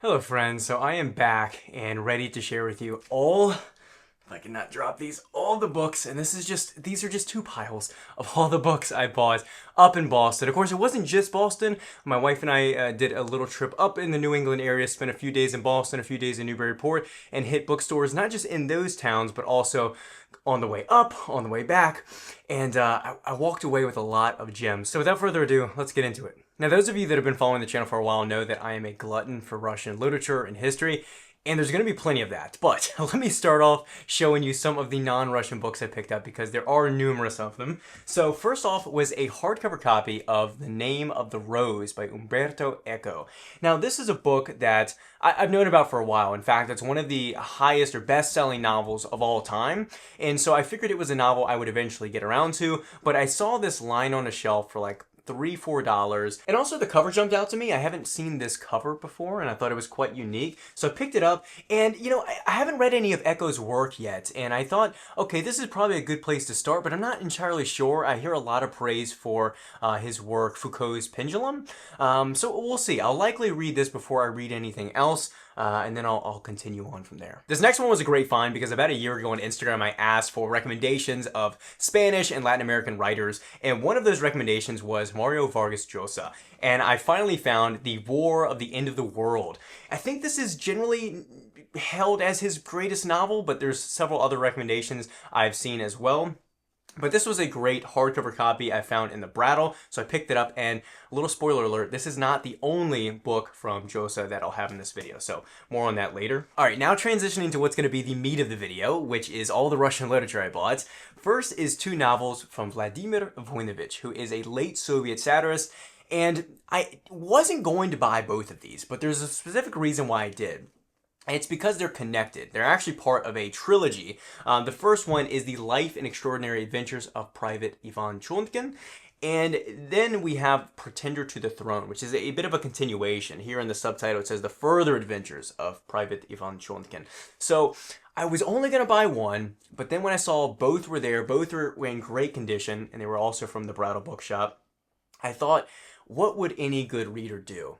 Hello friends, so I am back and ready to share with you all, if I cannot drop these, all the books, and these are just two piles of all the books I bought up in Boston. Of course, it wasn't just Boston. My wife and I did a little trip up in the New England area, spent a few days in Boston, a few days in Newburyport, and hit bookstores, not just in those towns, but also on the way up, on the way back, and I walked away with a lot of gems. So without further ado, let's get into it. Now, those of you that have been following the channel for a while know that I am a glutton for Russian literature and history, and there's going to be plenty of that. But let me start off showing you some of the non-Russian books I picked up because there are numerous of them. So first off was a hardcover copy of The Name of the Rose by Umberto Eco. Now, this is a book that I've known about for a while. In fact, it's one of the highest or best-selling novels of all time. And so I figured it was a novel I would eventually get around to, but I saw this lying on a shelf for like $3-4, and also the cover jumped out to me. I haven't seen this cover before and I thought it was quite unique, so I picked it up. And you know, I haven't read any of Eco's work yet, and I thought, okay, this is probably a good place to start, but I'm not entirely sure. I hear a lot of praise for his work, Foucault's Pendulum, so we'll see. I'll likely read this before I read anything else. And then I'll continue on from there. This next one was a great find because about a year ago on Instagram, I asked for recommendations of Spanish and Latin American writers, and one of those recommendations was Mario Vargas Llosa. And I finally found The War of the End of the World. I think this is generally held as his greatest novel, but there's several other recommendations I've seen as well. But this was a great hardcover copy I found in the Brattle, so I picked it up, and a little spoiler alert, this is not the only book from Llosa that I'll have in this video, so more on that later. Alright, now transitioning to what's going to be the meat of the video, which is all the Russian literature I bought. First is two novels from Vladimir Voinovich, who is a late Soviet satirist, and I wasn't going to buy both of these, but there's a specific reason why I did. And it's because they're connected. They're actually part of a trilogy. The first one is The Life and Extraordinary Adventures of Private Ivan Chonkin. And then we have Pretender to the Throne, which is a bit of a continuation. Here in the subtitle it says The Further Adventures of Private Ivan Chonkin. So I was only going to buy one, but then when I saw both were there, both were in great condition, and they were also from the Brattle Bookshop, I thought, what would any good reader do?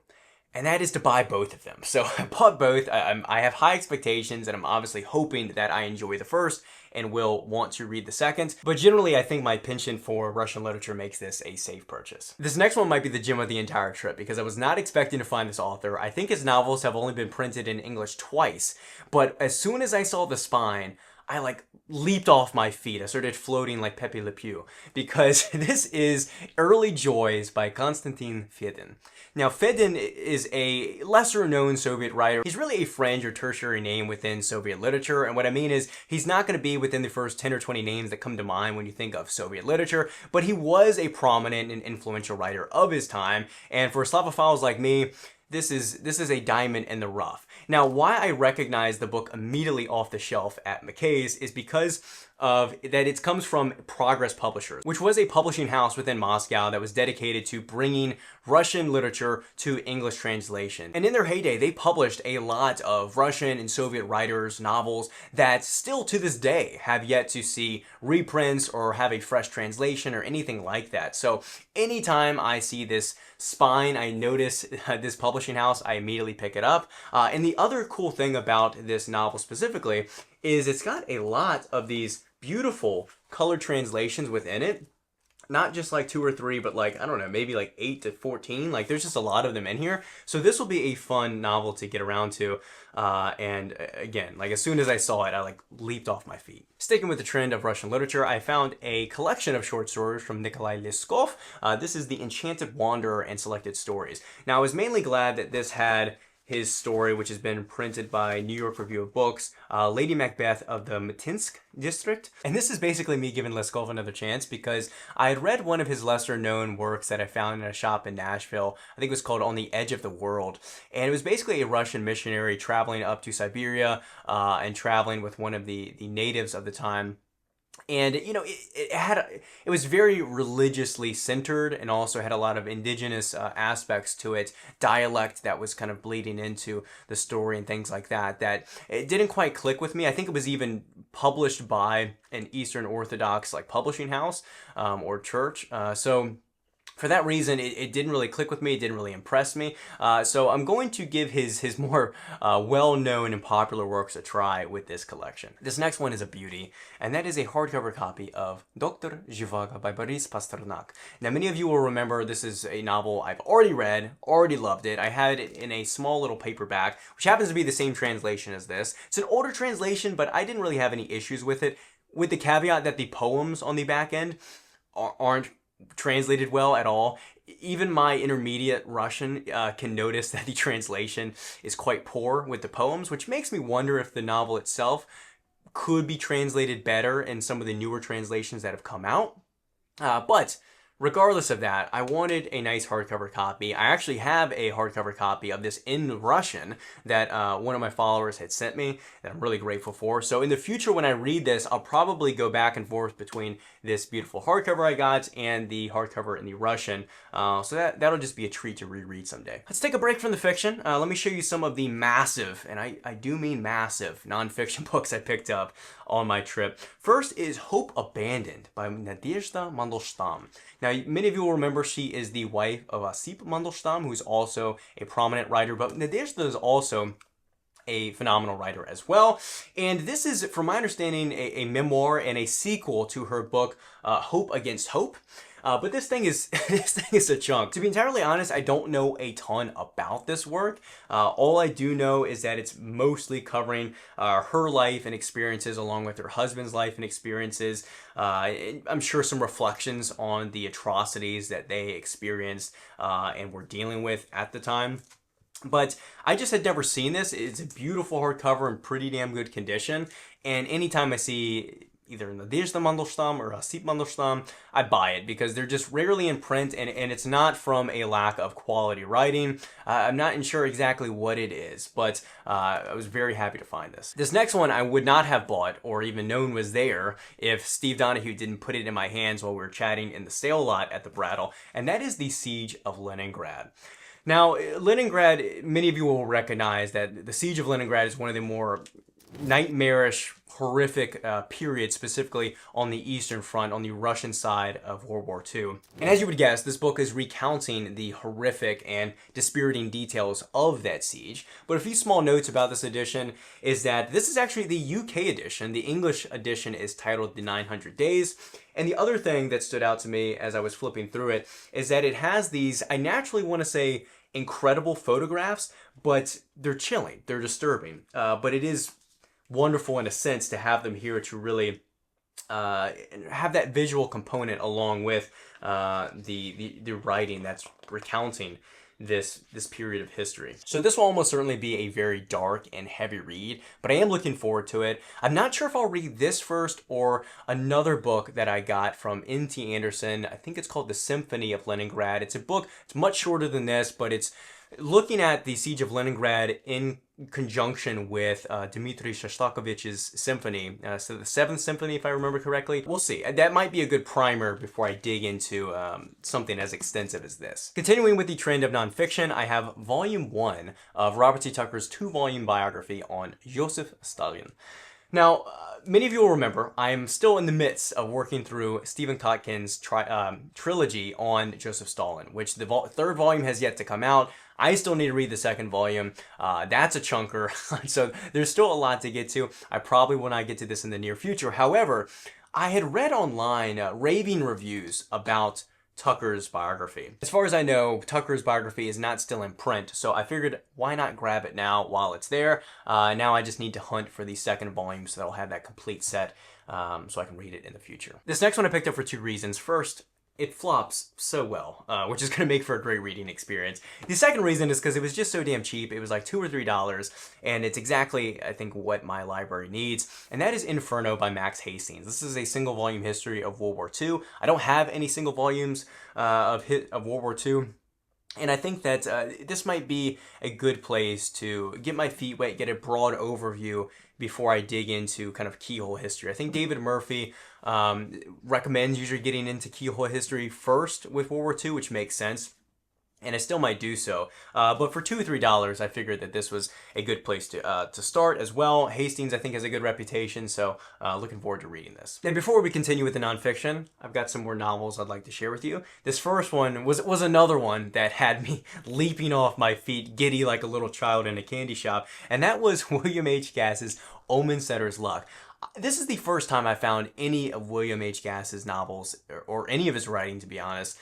And that is to buy both of them. So I bought both. I have high expectations, and I'm obviously hoping that I enjoy the first and will want to read the second. But generally, I think my penchant for Russian literature makes this a safe purchase. This next one might be the gem of the entire trip because I was not expecting to find this author. I think his novels have only been printed in English twice. But as soon as I saw the spine, I like leaped off my feet. I started floating like Pepe Le Pew because this is Early Joys by Konstantin Fedin. Now, Fedin is a lesser known Soviet writer. He's really a fringe or tertiary name within Soviet literature, and what I mean is he's not going to be within the first 10 or 20 names that come to mind when you think of Soviet literature, but he was a prominent and influential writer of his time, and for Slavophiles like me, this is a diamond in the rough. Now, why I recognize the book immediately off the shelf at McKay's is because of that it comes from Progress Publishers, which was a publishing house within Moscow that was dedicated to bringing Russian literature to English translation. And in their heyday, they published a lot of Russian and Soviet writers' novels that still to this day have yet to see reprints or have a fresh translation or anything like that. So anytime I see this spine, I notice this publishing house, I immediately pick it up. And the other cool thing about this novel specifically is it's got a lot of these beautiful color translations within it. Not just like 2 or 3, but like, I don't know, maybe like 8 to 14. Like there's just a lot of them in here. So this will be a fun novel to get around to. And again, like as soon as I saw it, I like leaped off my feet. Sticking with the trend of Russian literature, I found a collection of short stories from Nikolai Leskov. This is The Enchanted Wanderer and Selected Stories. Now I was mainly glad that this had his story, which has been printed by New York Review of Books, Lady Macbeth of the Matinsk district. And this is basically me giving Leskov another chance because I had read one of his lesser known works that I found in a shop in Nashville. I think it was called On the Edge of the World. And it was basically a Russian missionary traveling up to Siberia and traveling with one of the natives of the time. And you know, it was very religiously centered and also had a lot of indigenous aspects to it, dialect that was kind of bleeding into the story and things like that, that it didn't quite click with me. I think it was even published by an Eastern Orthodox like publishing house or church. So For that reason, it didn't really click with me. It didn't really impress me. So I'm going to give his more well-known and popular works a try with this collection. This next one is a beauty, and that is a hardcover copy of Dr. Zhivago by Boris Pasternak. Now, many of you will remember this is a novel I've already read, already loved it. I had it in a small little paperback, which happens to be the same translation as this. It's an older translation, but I didn't really have any issues with it, with the caveat that the poems on the back end aren't translated well at all. Even my intermediate Russian can notice that the translation is quite poor with the poems, which makes me wonder if the novel itself could be translated better in some of the newer translations that have come out. But regardless of that, I wanted a nice hardcover copy. I actually have a hardcover copy of this in Russian that one of my followers had sent me that I'm really grateful for. So in the future, when I read this, I'll probably go back and forth between this beautiful hardcover I got and the hardcover in the Russian. So that'll just be a treat to reread someday. Let's take a break from the fiction. Let me show you some of the massive, and I do mean massive, nonfiction books I picked up on my trip. First is Hope Abandoned by Nadezhda Mandelstam. Now, many of you will remember she is the wife of Osip Mandelstam, who's also a prominent writer, but Nadezhda is also a phenomenal writer as well. And this is, from my understanding, a memoir and a sequel to her book, Hope Against Hope. But this thing is a chunk. To be entirely honest, I don't know a ton about this work. All I do know is that it's mostly covering her life and experiences along with her husband's life and experiences. I'm sure some reflections on the atrocities that they experienced and were dealing with at the time. But I just had never seen this. It's a beautiful hardcover in pretty damn good condition. And anytime I see either Nadezhda Mandelstam or Osip Mandelstam, I buy it because they're just rarely in print, and it's not from a lack of quality writing. I'm not sure exactly what it is, but I was very happy to find this. This next one I would not have bought or even known was there if Steve Donahue didn't put it in my hands while we were chatting in the sale lot at the Brattle, and that is The Siege of Leningrad. Now, Leningrad, many of you will recognize that the Siege of Leningrad is one of the more nightmarish, horrific periods, specifically on the Eastern Front, on the Russian side of World War II. And as you would guess, this book is recounting the horrific and dispiriting details of that siege. But a few small notes about this edition is that this is actually the UK edition. The English edition is titled The 900 Days. And the other thing that stood out to me as I was flipping through it is that it has these, I naturally want to say, incredible photographs, but they're chilling, they're disturbing. But it is wonderful in a sense to have them here to really have that visual component along with the writing that's recounting this period of history. So this will almost certainly be a very dark and heavy read, but I am looking forward to it. I'm not sure if I'll read this first or another book that I got from N.T. Anderson. I think it's called The Symphony of Leningrad. It's a book, it's much shorter than this, but it's looking at the Siege of Leningrad in conjunction with Dmitri Shostakovich's symphony, so the 7th Symphony, if I remember correctly. We'll see. That might be a good primer before I dig into something as extensive as this. Continuing with the trend of nonfiction, I have Volume 1 of Robert T. Tucker's 2-volume biography on Joseph Stalin. Now, many of you will remember, I am still in the midst of working through Stephen Kotkin's trilogy on Joseph Stalin, which the third volume has yet to come out. I still need to read the second volume. That's a chunker, so there's still a lot to get to. I probably will not get to this in the near future. However, I had read online raving reviews about Tucker's biography. As far as I know, Tucker's biography is not still in print, so I figured why not grab it now while it's there. Now I just need to hunt for the second volume so that I'll have that complete set so I can read it in the future. This next one I picked up for 2 reasons. First, it flops so well, which is going to make for a great reading experience. The second reason is because it was just so damn cheap. It was like $2 or $3, and it's exactly, I think, what my library needs, and that is Inferno by Max Hastings. This is a single volume history of World War II. I don't have any single volumes of World War II. And I think that this might be a good place to get my feet wet, get a broad overview before I dig into kind of keyhole history. I think David Murphy recommends usually getting into keyhole history first with World War II, which makes sense. and I still might do so. But for $2 or $3, I figured that this was a good place to start as well. Hastings, I think, has a good reputation, so looking forward to reading this. And before we continue with the nonfiction, I've got some more novels I'd like to share with you. This first one was another one that had me leaping off my feet, giddy like a little child in a candy shop, and that was William H. Gass's Omen Setter's Luck. This is the first time I found any of William H. Gass's novels, or any of his writing, to be honest,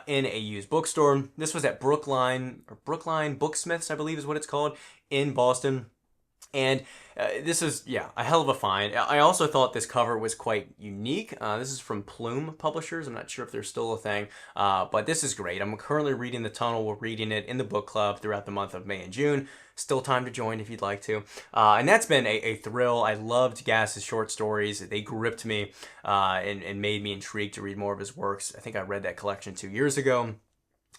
in a used bookstore. This was at Brookline Booksmiths, I believe is what it's called, in Boston. And this is, yeah, a hell of a find. I also thought this cover was quite unique. This is from Plume Publishers. I'm not sure if they're still a thing, but this is great. I'm currently reading The Tunnel. We're reading it in the book club throughout the month of May and June. Still time to join if you'd like to. And that's been a thrill. I loved Gass's short stories. They gripped me and made me intrigued to read more of his works. I think I read that collection 2 years ago.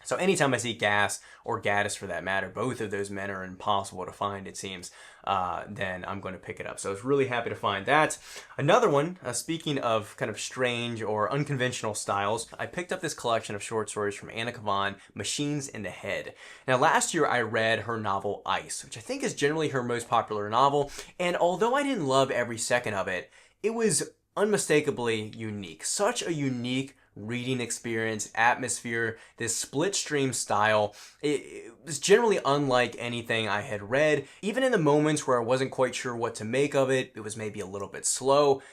So anytime I see Gass, or Gaddis for that matter, both of those men are impossible to find, it seems, then I'm going to pick it up. So I was really happy to find that. Another one, speaking of kind of strange or unconventional styles, I picked up this collection of short stories from Anna Kavan, Machines in the Head. Now last year I read her novel Ice, which I think is generally her most popular novel, and although I didn't love every second of it, it was unmistakably unique. Such a unique reading experience, atmosphere, this split stream style. It was generally unlike anything I had read. Even in the moments where I wasn't quite sure what to make of it, it was maybe a little bit slow,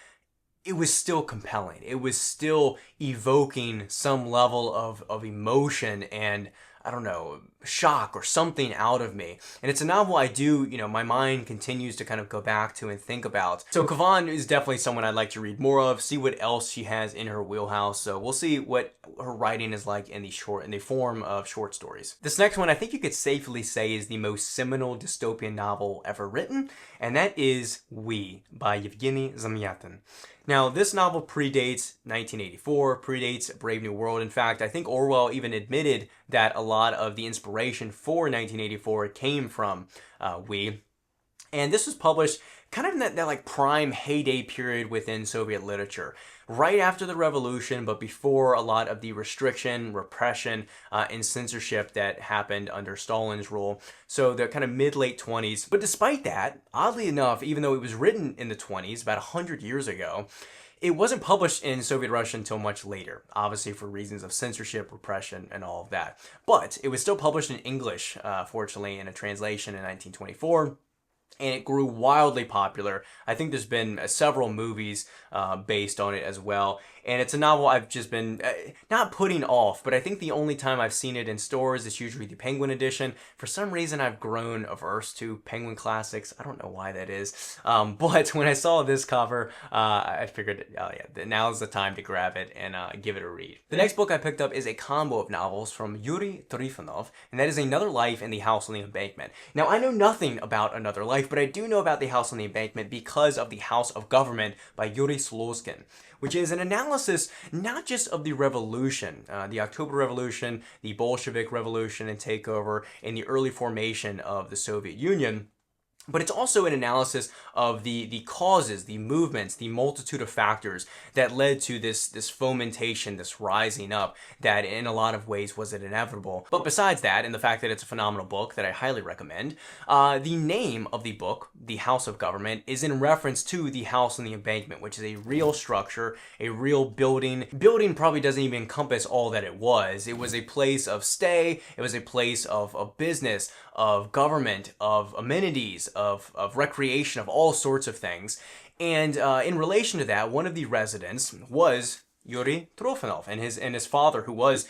it was still compelling. It was still evoking some level of emotion and, I don't know, shock or something out of me. And it's a novel I do, my mind continues to kind of go back to and think about. So Kavan is definitely someone I'd like to read more of, see what else she has in her wheelhouse. So we'll see what her writing is like in the form of short stories. This next one I think you could safely say is the most seminal dystopian novel ever written, and that is We by Yevgeny Zamyatin. Now, this novel predates 1984, predates Brave New World. In fact, I think Orwell even admitted that a lot of the inspiration for 1984 came from We. And this was published kind of in that like prime heyday period within Soviet literature. Right after the revolution, but before a lot of the restriction, repression, and censorship that happened under Stalin's rule. So the kind of mid-late 20s. But despite that, oddly enough, even though it was written in the 20s, about 100 years ago, it wasn't published in Soviet Russia until much later, obviously for reasons of censorship, repression, and all of that. But it was still published in English, fortunately, in a translation in 1924. And it grew wildly popular. I think there's been several movies based on it as well. And it's a novel I've just been not putting off, but I think the only time I've seen it in stores is usually the Penguin edition. For some reason, I've grown averse to Penguin classics. I don't know why that is. But when I saw this cover, I figured, oh yeah, now's the time to grab it and give it a read. The next book I picked up is a combo of novels from Yuri Trifonov, and that is Another Life in the House on the Embankment. Now, I know nothing about Another Life, but I do know about the House on the Embankment because of the House of Government by Yuri Slozkin, which is an analysis not just of the revolution, the October Revolution, the Bolshevik Revolution and takeover, and the early formation of the Soviet Union, but it's also an analysis of the causes, the movements, the multitude of factors that led to this fomentation, this rising up that in a lot of ways was inevitable. But besides that, and the fact that it's a phenomenal book that I highly recommend, the name of the book, The House of Government, is in reference to the House on the Embankment, which is a real structure, a real building. Building probably doesn't even encompass all that it was. It was a place of stay, it was a place of business, of government, of amenities, of recreation, of all sorts of things. And in relation to that, one of the residents was Yuri Trifonov and his father, who was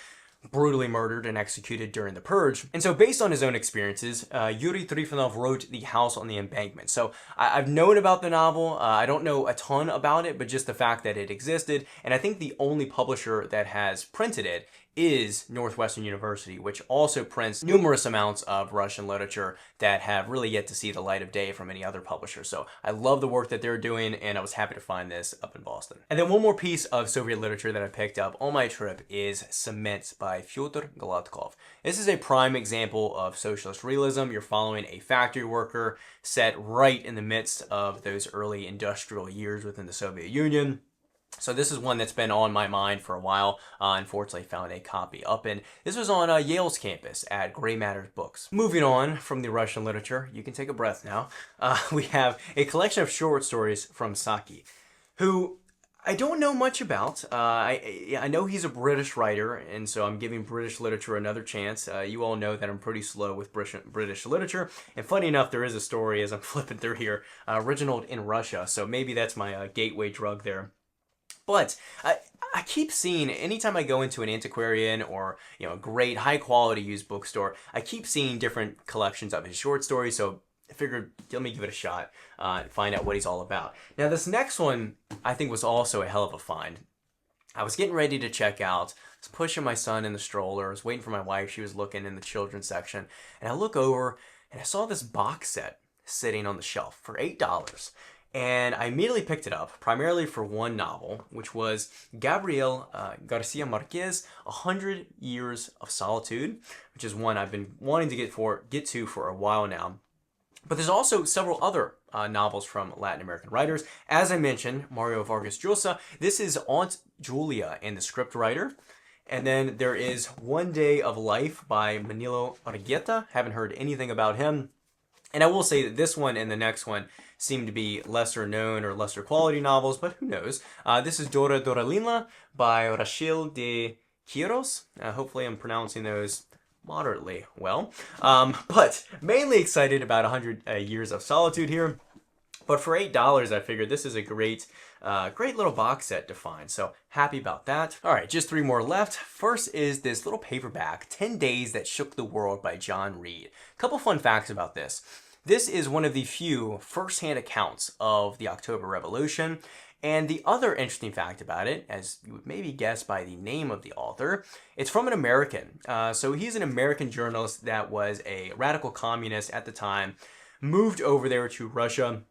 brutally murdered and executed during the Purge. And so based on his own experiences, Yuri Trifonov wrote The House on the Embankment. So I've known about the novel. I don't know a ton about it, but just the fact that it existed. And I think the only publisher that has printed it is Northwestern University, which also prints numerous amounts of Russian literature that have really yet to see the light of day from any other publisher. So I love the work that they're doing, and I was happy to find this up in Boston. And then one more piece of Soviet literature that I picked up on my trip is Cement by Fyodor Gladkov. This is a prime example of socialist realism. You're following a factory worker set right in the midst of those early industrial years within the Soviet Union. So this is one that's been on my mind for a while. Unfortunately, found a copy up in, this was on Yale's campus at Gray Matters Books. Moving on from the Russian literature, you can take a breath now. We have a collection of short stories from Saki, who I don't know much about. I know he's a British writer, and so I'm giving British literature another chance. You all know that I'm pretty slow with British literature, and funny enough, there is a story as I'm flipping through here, originated in Russia, so maybe that's my gateway drug there. But I keep seeing, anytime I go into an antiquarian or a great high quality used bookstore, I keep seeing different collections of his short stories. So I figured, let me give it a shot and find out what he's all about. Now this next one I think was also a hell of a find. I was getting ready to check out. I was pushing my son in the stroller. I was waiting for my wife. She was looking in the children's section, and I look over and I saw this box set sitting on the shelf for $8. And I immediately picked it up, primarily for one novel, which was Gabriel Garcia Marquez, 100 Years of Solitude, which is one I've been wanting to get to for a while now. But there's also several other novels from Latin American writers. As I mentioned, Mario Vargas Llosa. This is Aunt Julia and the scriptwriter. And then there is One Day of Life by Manilo Argueta. Haven't heard anything about him. And I will say that this one and the next one seem to be lesser known or lesser quality novels, but who knows. This is Dora Doralina by Rachel de Quiros. Hopefully I'm pronouncing those moderately well. But mainly excited about 100 Years of Solitude here. But for $8, I figured this is a great little box set to find. So happy about that. All right, just 3 more left. First is this little paperback, 10 Days That Shook the World by John Reed. Couple fun facts about this. This is one of the few first-hand accounts of the October Revolution. And the other interesting fact about it, as you would maybe guess by the name of the author, it's from an American. So he's an American journalist that was a radical communist at the time, moved over there to Russia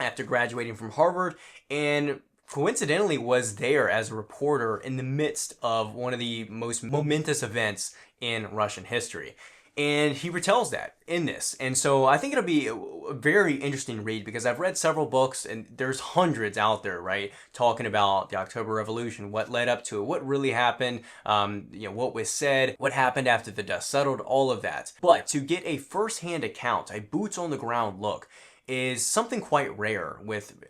after graduating from Harvard, and coincidentally was there as a reporter in the midst of one of the most momentous events in Russian history. And he retells that in this. And so I think it'll be a very interesting read, because I've read several books and there's hundreds out there, right? Talking about the October Revolution, what led up to it, what really happened, what was said, what happened after the dust settled, all of that. But to get a first-hand account, a boots on the ground look, is something quite rare with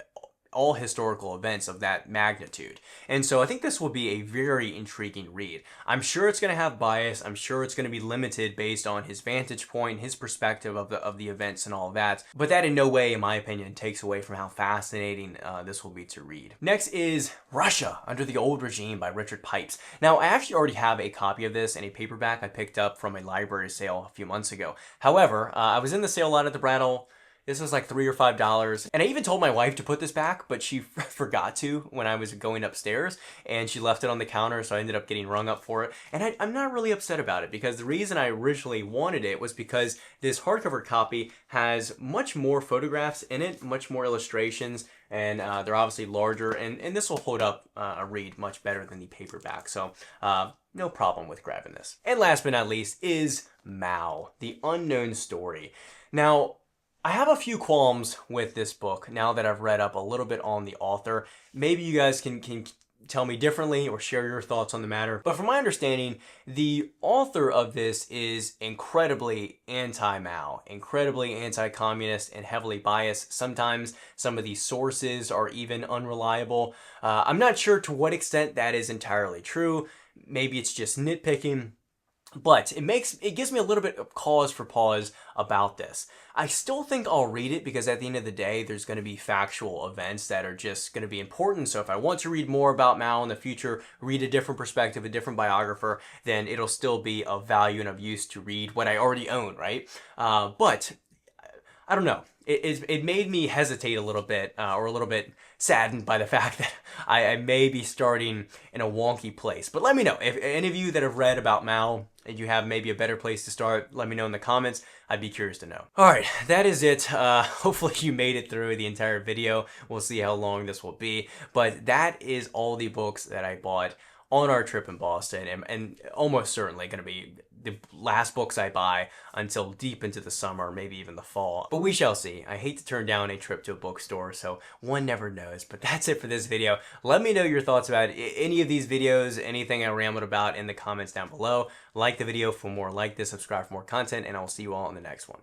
all historical events of that magnitude. And so I think this will be a very intriguing read. I'm sure it's going to have bias. I'm sure it's going to be limited based on his vantage point, his perspective of the events and all of that. But that in no way, in my opinion, takes away from how fascinating this will be to read. Next is Russia Under the Old Regime by Richard Pipes. Now, I actually already have a copy of this in a paperback I picked up from a library sale a few months ago. However, I was in the sale lot at the Brattle. This was like $3 or $5. And I even told my wife to put this back, but she forgot to when I was going upstairs, and she left it on the counter, so I ended up getting rung up for it. And I'm not really upset about it, because the reason I originally wanted it was because this hardcover copy has much more photographs in it, much more illustrations, and they're obviously larger, and this will hold up a read much better than the paperback. So no problem with grabbing this. And last but not least is Mao, The Unknown Story. Now, I have a few qualms with this book now that I've read up a little bit on the author. Maybe you guys can tell me differently or share your thoughts on the matter. But from my understanding, the author of this is incredibly anti-Mao, incredibly anti-communist, and heavily biased. Sometimes some of these sources are even unreliable. I'm not sure to what extent that is entirely true. Maybe it's just nitpicking. But it gives me a little bit of cause for pause about this. I still think I'll read it, because at the end of the day, there's going to be factual events that are just going to be important. So if I want to read more about Mao in the future, read a different perspective, a different biographer, then it'll still be of value and of use to read what I already own, right? But I don't know. It made me hesitate a little bit, or a little bit saddened by the fact that I may be starting in a wonky place. But let me know. If any of you that have read about Mao and you have maybe a better place to start, let me know in the comments. I'd be curious to know. All right, that is it. Hopefully you made it through the entire video. We'll see how long this will be. But that is all the books that I bought on our trip in Boston, and almost certainly going to be the last books I buy until deep into the summer, maybe even the fall. But we shall see. I hate to turn down a trip to a bookstore, so one never knows. But that's it for this video. Let me know your thoughts about any of these videos, anything I rambled about in the comments down below. Like the video for more like this, subscribe for more content, and I'll see you all in the next one.